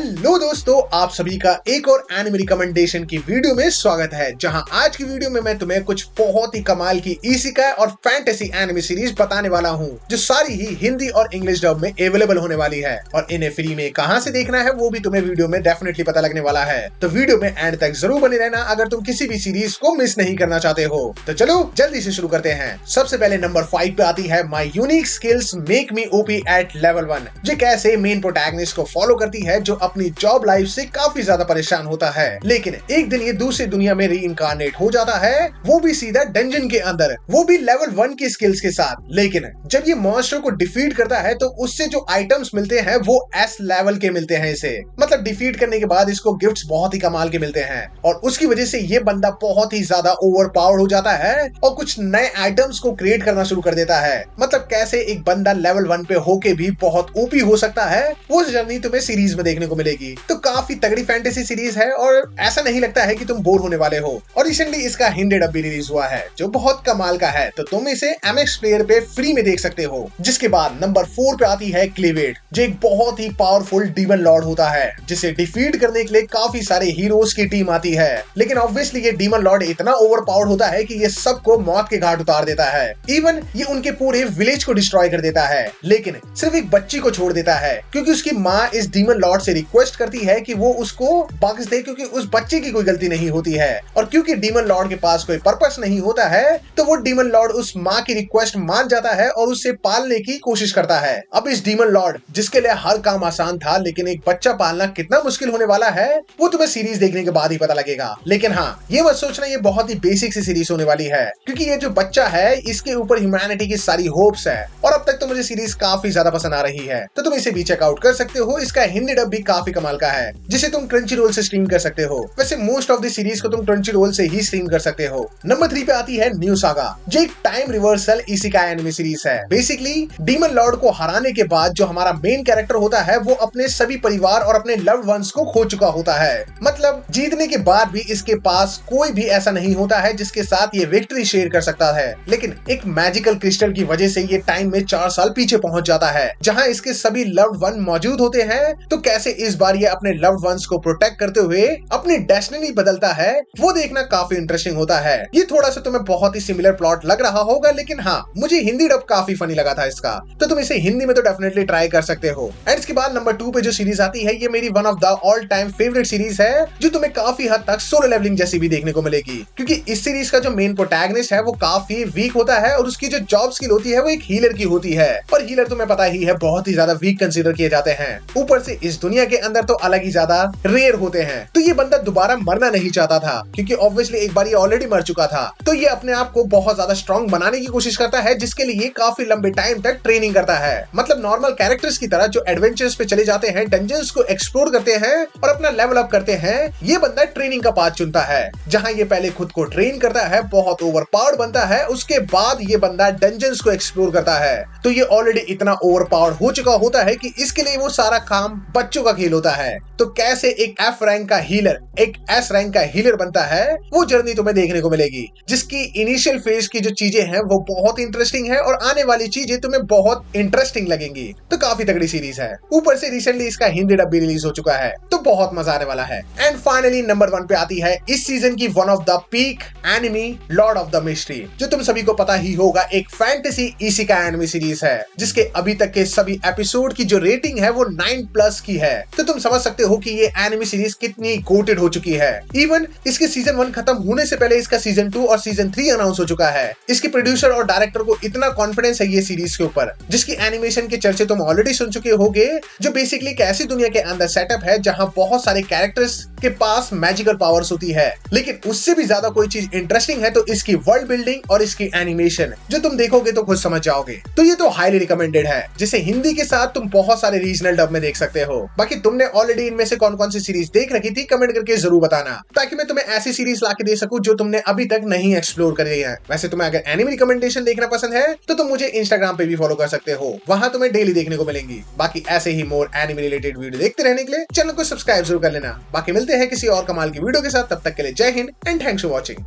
Hello दोस्तों, आप सभी का एक और एनिमे रिकमेंडेशन की वीडियो में स्वागत है। जहां आज की वीडियो में मैं तुम्हें कुछ बहुत ही कमाल की इसेकाई और फैंटेसी एनिमे सीरीज बताने वाला हूं, जो सारी ही हिंदी और इंग्लिश डब में अवेलेबल होने वाली है। और इन्हें फ्री में कहां से देखना है वो भी तुम्हें वीडियो में डेफिनेटली पता लगने वाला है। तो वीडियो में एंड तक जरूर बने रहना अगर तुम किसी भी सीरीज को मिस नहीं करना चाहते हो। तो चलो जल्दी से शुरू करते हैं। सबसे पहले नंबर 5 पे आती है my unique skills make me OP at level 1, जो कैसे मेन प्रोटैगनिस्ट को फॉलो करती है, जो अपनी जॉब लाइफ से काफी ज्यादा परेशान होता है। लेकिन एक दिन ये दूसरी दुनिया में रीइंकार्नेट हो जाता है, वो भी सीधा डंजन के अंदर, वो भी लेवल 1 की स्किल्स के साथ। लेकिन जब ये मॉन्स्टर को डिफीट करता है तो उससे जो आइटम्स मिलते हैं वो एस लेवल के मिलते हैं इसे। मतलब डिफीट करने के बाद इसको गिफ्ट्स बहुत ही कमाल के मिलते हैं और उसकी वजह से ये बंदा बहुत ही ज्यादा ओवर पावर्ड हो जाता है और कुछ नए आइटम्स को क्रिएट करना शुरू कर देता है। मतलब कैसे एक बंदा लेवल 1 पे होके भी बहुत ओपी हो सकता है, वो जर्नी तुम्हें सीरीज में देखने को मिलेगी। तो काफी तगड़ी फैंटेसी सीरीज है और ऐसा नहीं लगता है कि तुम बोर होने वाले हो। और रिसेंटली इसका हिंदी डब भी रिलीज हुआ है, जो बहुत कमाल का है। तो तुम इसे MX प्लेयर पे फ्री में देख सकते हो। जिसके बाद नंबर 4 पे आती है क्लीवेड, जो एक बहुत ही पावरफुल डीमन लॉर्ड होता है, जिसे डिफीट करने के लिए काफी सारे हीरोज की टीम आती है। लेकिन ऑब्वियसली ये डीमन लॉर्ड इतना ओवर पावर्ड होता है कि ये सबको मौत के घाट उतार देता है। इवन ये उनके पूरे विलेज को डिस्ट्रॉय कर देता है, लेकिन सिर्फ एक बच्ची को छोड़ देता है, क्योंकि उसकी माँ इस डीमन लॉर्ड से रिक्वेस्ट करती है कि वो उसको बख्श दे, क्योंकि उस बच्चे की कोई गलती नहीं होती है। और क्योंकि डीमन लॉर्ड के पास कोई पर्पस नहीं होता है, तो वो डीमन लॉर्ड उस माँ की रिक्वेस्ट मान जाता है और उसे पालने की कोशिश करता है। अब इस डीमन लॉर्ड, जिसके लिए हर काम आसान था, लेकिन एक बच्चा पालना कितना मुश्किल होने वाला है वो तुम्हें सीरीज देखने के बाद ही पता लगेगा। लेकिन हाँ, ये मत सोचना ये बहुत ही बेसिक सी सीरीज होने वाली है, क्योंकि ये जो बच्चा है इसके ऊपर ह्यूमैनिटी की सारी होप्स है। और अब तक तो मुझे सीरीज काफी ज्यादा पसंद आ रही है, तो तुम इसे भी चेकआउट कर सकते हो। इसका हिंदी डब भी काफी कमाल का है, जिसे तुम क्रंचीरोल से स्ट्रीम कर सकते हो। वैसे मोस्ट ऑफ द सीरीज को तुम क्रंचीरोल से ही स्ट्रीम कर सकते हो। नंबर 3 पे आती है न्यू सागा, जो एक time reversal isekai anime series है। बेसिकली डीमन लॉर्ड को हराने के बाद जो हमारा मेन कैरेक्टर होता है, वो अपने सभी परिवार और अपने लव्ड वंस को खो चुका होता है। मतलब जीतने के बाद भी इसके पास कोई भी ऐसा नहीं होता है जिसके साथ ये विक्ट्री शेयर कर सकता है। लेकिन एक मैजिकल क्रिस्टल की वजह से ये टाइम में 4 साल पीछे पहुंच जाता है, जहां इसके सभी लव्ड वन मौजूद होते हैं। तो कैसे इस बार ये अपने लव्ड वंस को प्रोटेक्ट करते हुए अपनी डेस्टिनी बदलता है, वो देखना काफी इंटरेस्टिंग होता है। ये थोड़ा सा तुम्हें बहुत ही सिमिलर प्लॉट लग रहा होगा, लेकिन हाँ, मुझे हिंदी डब काफी फनी लगा था इसका, तो तुम इसे हिंदी में तो डेफिनेटली ट्राई कर सकते हो। एंड इसके बाद नंबर 2 पे जो सीरीज आती है, ये मेरी one of the all time favourite series है, जो तुम्हें काफी हद तक सोलो लेवलिंग जैसी भी देखने को मिलेगी। क्योंकि इस सीरीज का जो मेन प्रोटैगनिस्ट है वो काफी वीक होता है और उसकी जो जॉब स्किल होती है वो एक हीलर की होती है। और हीलर तुम्हें पता ही है बहुत ही ज्यादा वीक कंसीडर किए जाते हैं। ऊपर से इस दुनिया के अंदर तो अलग ही ज्यादा रेयर होते हैं। तो ये बंदा दोबारा मरना नहीं चाहता था, क्योंकि ऑब्वियसली एक बार ये ऑलरेडी मर चुका था। तो ये अपने आप को बहुत ज्यादा स्ट्रॉन्ग बनाने की कोशिश करता है, जिसके लिए काफी लंबे टाइम तक ट्रेनिंग करता है। मतलब नॉर्मल कैरेक्टर्स की तरह जो एडवेंचर्स पे चले जाते हैं, डंजन्स को एक्सप्लोर करते हैं और अपना लेवल अप करते हैं, ये बंदा ट्रेनिंग का पाथ चुनता है, जहां ये पहले खुद को ट्रेन करता है, बहुत ओवर पावर्ड बनता है, उसके बाद ये बंदा डंजन्स को एक्सप्लोर करता है। तो ये ऑलरेडी इतना ओवर पावर्ड हो चुका होता है कि इसके लिए वो सारा काम बच्चों का खेल होता है। तो कैसे एक F रैंक का हीलर एक S रैंक का हीलर बनता है, वो जर्नी तुम्हें देखने को मिलेगी, जिसकी इनिशियल फेज की जो चीजें हैं वो बहुत इंटरेस्टिंग है और आने वाली चीजें तुम्हें बहुत इंटरेस्टिंग लगेंगी। तो काफी तगड़ी सीरीज है। ऊपर से रिसेंटली इसका हिंदी डब भी रिलीज हो चुका है, तो बहुत मजा आने वाला है। एंड फाइनली नंबर 1 पे आती है इस सीजन की one of the peak enemy, Lord of the mystery, जो तुम सभी को पता ही होगा एक फैंटेसी इसेकाई एनिमे सीरीज है, जिसके अभी तक के सभी एपिसोड की जो रेटिंग है वो 9+ की है। तो तुम समझ सकते हो कि ये एनिमे सीरीज कितनी गोटेड हो चुकी है। इवन इसके सीजन 1 खत्म होने से पहले इसका सीजन 2 और सीजन 3 अनाउंस हो चुका है। इसके प्रोड्यूसर और डायरेक्टर को इतना कॉन्फिडेंस है ये सीरीज के ऊपर, जिसकी एनिमेशन के चर्चे तुम ऑलरेडी सुन चुके होगे, जो बेसिकली एक ऐसी दुनिया के अंदर सेटअप है जहां बहुत सारे कैरेक्टर्स के पास मैजिकल पावर्स होती है। लेकिन उससे भी ज्यादा कोई चीज इंटरेस्टिंग है तो इसकी वर्ल्ड बिल्डिंग और इसकी एनिमेशन, जो तुम देखोगे तो खुद समझ जाओगे। तो ये तो हाईली रिकमेंडेड है, जिसे हिंदी के साथ तुम बहुत सारे रीजनल डब में देख सकते हो। बाकी तुमने ऑलरेडी इनमें से कौन कौन सी सीरीज देख रखी थी, कमेंट करके जरूर बताना, ताकि मैं तुम्हें ऐसी सीरीज लाके दे सकूं जो तुमने अभी तक नहीं एक्सप्लोर करी है। वैसे तुम्हें अगर एनिमे रिकमेंडेशन देखना पसंद है तो तुम मुझे इंस्टाग्राम पे भी फॉलो कर सकते हो, वहां तुम्हें डेली देखने को मिलेंगी। बाकी ऐसे ही मोर एनिमे रिलेटेड वीडियो देखते रहने के लिए चैनल को सब्सक्राइब जरूर कर लेना। बाकी मिलते हैं किसी और कमाल की वीडियो के साथ, तब तक के लिए जय Hind and thanks for watching.